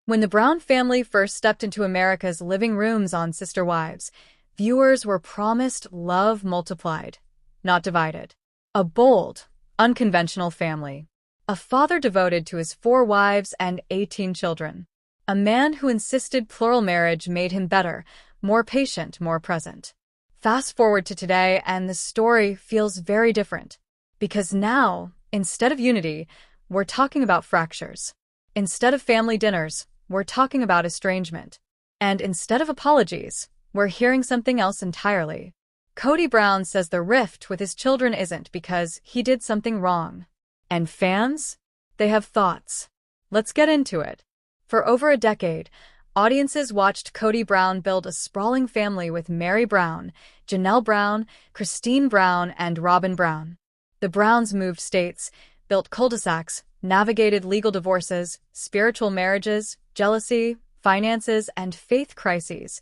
When the Brown family first stepped into America's living rooms on Sister Wives, viewers were promised love multiplied, not divided. A bold, unconventional family. A father devoted to his 4 wives and 18 children. A man who insisted plural marriage made him better, more patient, more present. Fast forward to today, and the story feels very different. Because now, instead of unity, we're talking about fractures. Instead of family dinners, we're talking about estrangement. And instead of apologies, we're hearing something else entirely. Kody Brown says the rift with his children isn't because he did something wrong. And fans? They have thoughts. Let's get into it. For over a decade, audiences watched Kody Brown build a sprawling family with Mary Brown, Janelle Brown, Christine Brown, and Robin Brown. The Browns moved states, built cul-de-sacs, navigated legal divorces, spiritual marriages, jealousy, finances, and faith crises,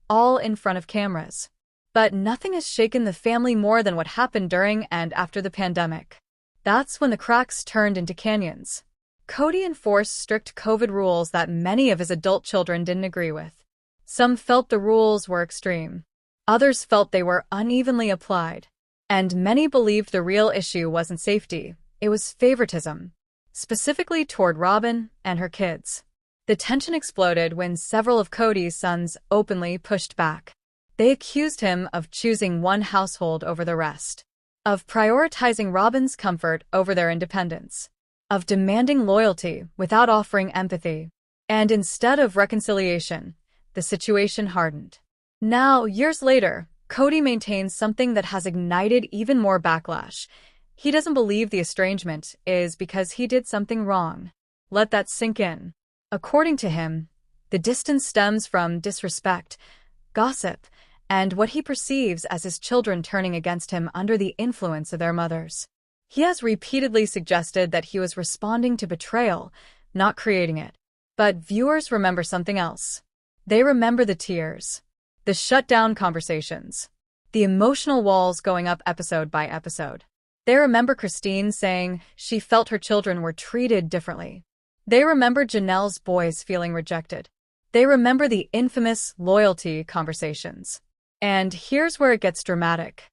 all in front of cameras. But nothing has shaken the family more than what happened during and after the pandemic. That's when the cracks turned into canyons. Kody enforced strict COVID rules that many of his adult children didn't agree with. Some felt the rules were extreme. Others felt they were unevenly applied. And many believed the real issue wasn't safety, it was favoritism, specifically toward Robin and her kids. The tension exploded when several of Kody's sons openly pushed back. They accused him of choosing one household over the rest, of prioritizing Robin's comfort over their independence, of demanding loyalty without offering empathy. And instead of reconciliation, the situation hardened. Now, years later, Kody maintains something that has ignited even more backlash. He doesn't believe the estrangement is because he did something wrong. Let that sink in. According to him, the distance stems from disrespect, gossip, and what he perceives as his children turning against him under the influence of their mothers. He has repeatedly suggested that he was responding to betrayal, not creating it. But viewers remember something else. They remember the tears, the shut-down conversations, the emotional walls going up episode by episode. They remember Christine saying she felt her children were treated differently. They remember Janelle's boys feeling rejected. They remember the infamous loyalty conversations. And here's where it gets dramatic.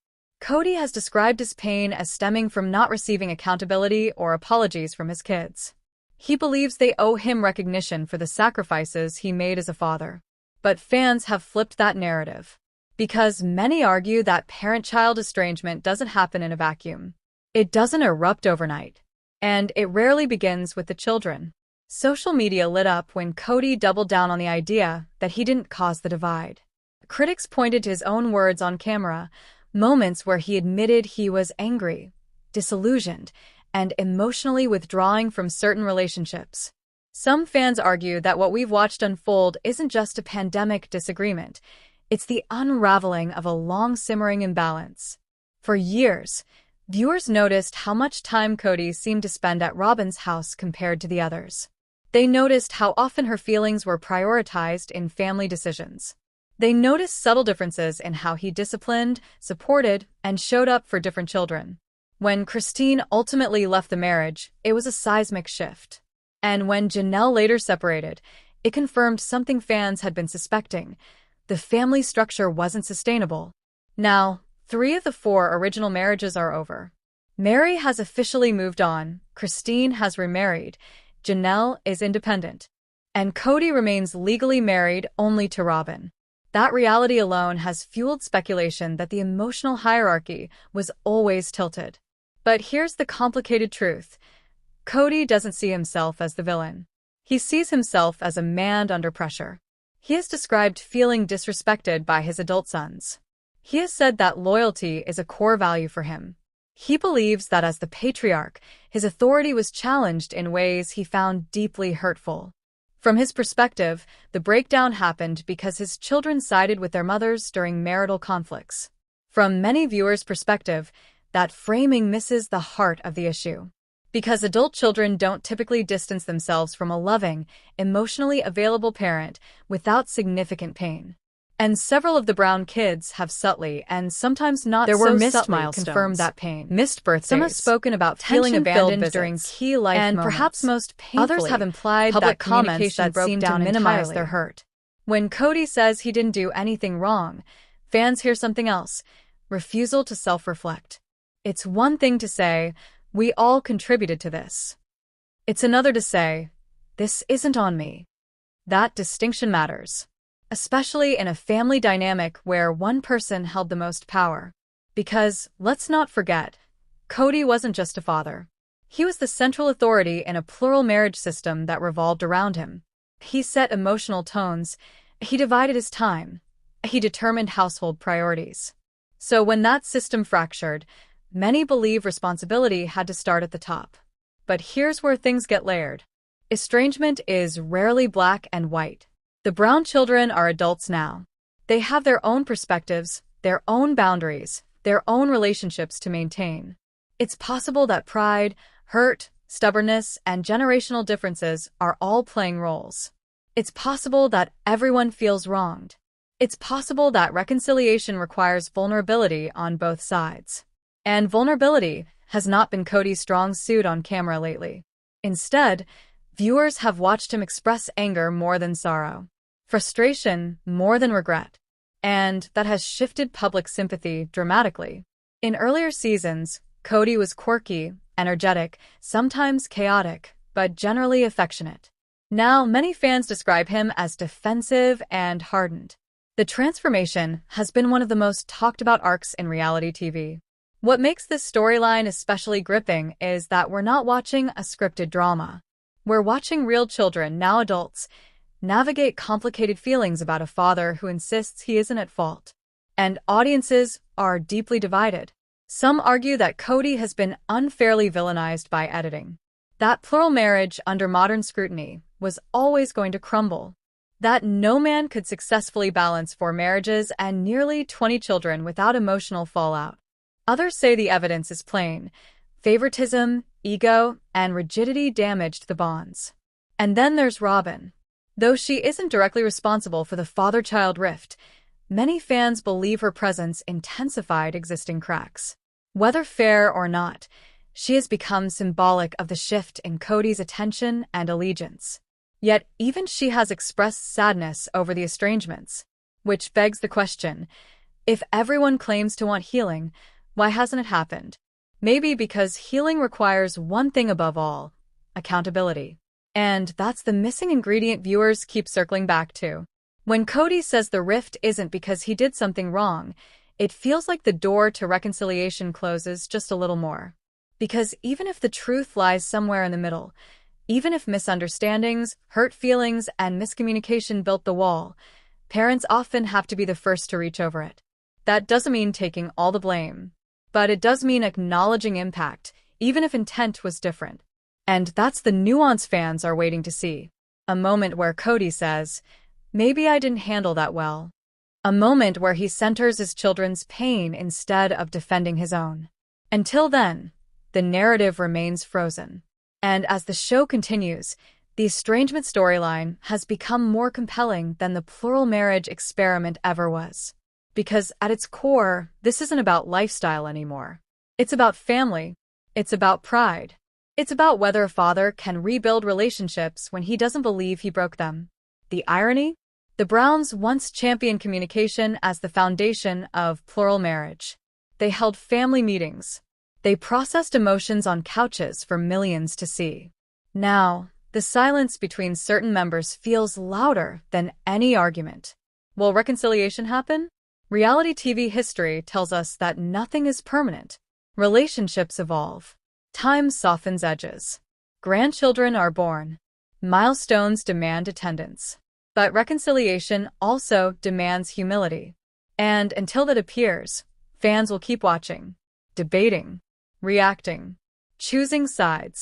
Kody has described his pain as stemming from not receiving accountability or apologies from his kids. He believes they owe him recognition for the sacrifices he made as a father. But fans have flipped that narrative. Because many argue that parent-child estrangement doesn't happen in a vacuum. It doesn't erupt overnight. And it rarely begins with the children. Social media lit up when Kody doubled down on the idea that he didn't cause the divide. Critics pointed to his own words on camera, moments where he admitted he was angry, disillusioned, and emotionally withdrawing from certain relationships. Some fans argue that what we've watched unfold isn't just a pandemic disagreement, it's the unraveling of a long-simmering imbalance. For years, viewers noticed how much time Kody seemed to spend at Robin's house compared to the others. They noticed how often her feelings were prioritized in family decisions. They noticed subtle differences in how he disciplined, supported, and showed up for different children. When Christine ultimately left the marriage, it was a seismic shift. And when Janelle later separated, it confirmed something fans had been suspecting. The family structure wasn't sustainable. Now, 3 of the 4 original marriages are over. Mary has officially moved on, Christine has remarried, Janelle is independent, and Kody remains legally married only to Robin. That reality alone has fueled speculation that the emotional hierarchy was always tilted. But here's the complicated truth. Kody doesn't see himself as the villain. He sees himself as a man under pressure. He has described feeling disrespected by his adult sons. He has said that loyalty is a core value for him. He believes that as the patriarch, his authority was challenged in ways he found deeply hurtful. From his perspective, the breakdown happened because his children sided with their mothers during marital conflicts. From many viewers' perspective, that framing misses the heart of the issue. Because adult children don't typically distance themselves from a loving, emotionally available parent without significant pain. And several of the Brown kids have subtly and sometimes not there so were missed subtly milestones, confirmed that pain. Missed birthdays. Some have spoken about feeling abandoned during key life and moments. Perhaps most painfully, others have implied public that comments that seem to minimize their hurt. When Kody says he didn't do anything wrong, fans hear something else: refusal to self-reflect. It's one thing to say, "We all contributed to this." It's another to say, "This isn't on me." That distinction matters, especially in a family dynamic where one person held the most power. Because, let's not forget, Kody wasn't just a father. He was the central authority in a plural marriage system that revolved around him. He set emotional tones, he divided his time, he determined household priorities. So when that system fractured, many believe responsibility had to start at the top. But here's where things get layered. Estrangement is rarely black and white. The Brown children are adults now. They have their own perspectives, their own boundaries, their own relationships to maintain. It's possible that pride, hurt, stubbornness, and generational differences are all playing roles. It's possible that everyone feels wronged. It's possible that reconciliation requires vulnerability on both sides. And vulnerability has not been Kody's strong suit on camera lately. Instead, viewers have watched him express anger more than sorrow, frustration more than regret, and that has shifted public sympathy dramatically. In earlier seasons, Kody was quirky, energetic, sometimes chaotic, but generally affectionate. Now, many fans describe him as defensive and hardened. The transformation has been one of the most talked about arcs in reality TV. What makes this storyline especially gripping is that we're not watching a scripted drama. We're watching real children, now adults, navigate complicated feelings about a father who insists he isn't at fault. And audiences are deeply divided. Some argue that Kody has been unfairly villainized by editing. That plural marriage under modern scrutiny was always going to crumble. That no man could successfully balance 4 marriages and nearly 20 children without emotional fallout. Others say the evidence is plain. Favoritism, ego, and rigidity damaged the bonds. And then there's Robyn. Though she isn't directly responsible for the father-child rift, many fans believe her presence intensified existing cracks. Whether fair or not, she has become symbolic of the shift in Kody's attention and allegiance. Yet even she has expressed sadness over the estrangements, which begs the question, if everyone claims to want healing, why hasn't it happened? Maybe because healing requires one thing above all: accountability. And that's the missing ingredient viewers keep circling back to. When Kody says the rift isn't because he did something wrong, it feels like the door to reconciliation closes just a little more. Because even if the truth lies somewhere in the middle, even if misunderstandings, hurt feelings, and miscommunication built the wall, parents often have to be the first to reach over it. That doesn't mean taking all the blame, but it does mean acknowledging impact, even if intent was different. And that's the nuance fans are waiting to see. A moment where Kody says, "Maybe I didn't handle that well." A moment where he centers his children's pain instead of defending his own. Until then, the narrative remains frozen. And as the show continues, the estrangement storyline has become more compelling than the plural marriage experiment ever was. Because at its core, this isn't about lifestyle anymore. It's about family. It's about pride. It's about whether a father can rebuild relationships when he doesn't believe he broke them. The irony? The Browns once championed communication as the foundation of plural marriage. They held family meetings. They processed emotions on couches for millions to see. Now, the silence between certain members feels louder than any argument. Will reconciliation happen? Reality TV history tells us that nothing is permanent. Relationships evolve. Time softens edges. Grandchildren are born. Milestones demand attendance. But reconciliation also demands humility. And until that appears, fans will keep watching, debating, reacting, choosing sides.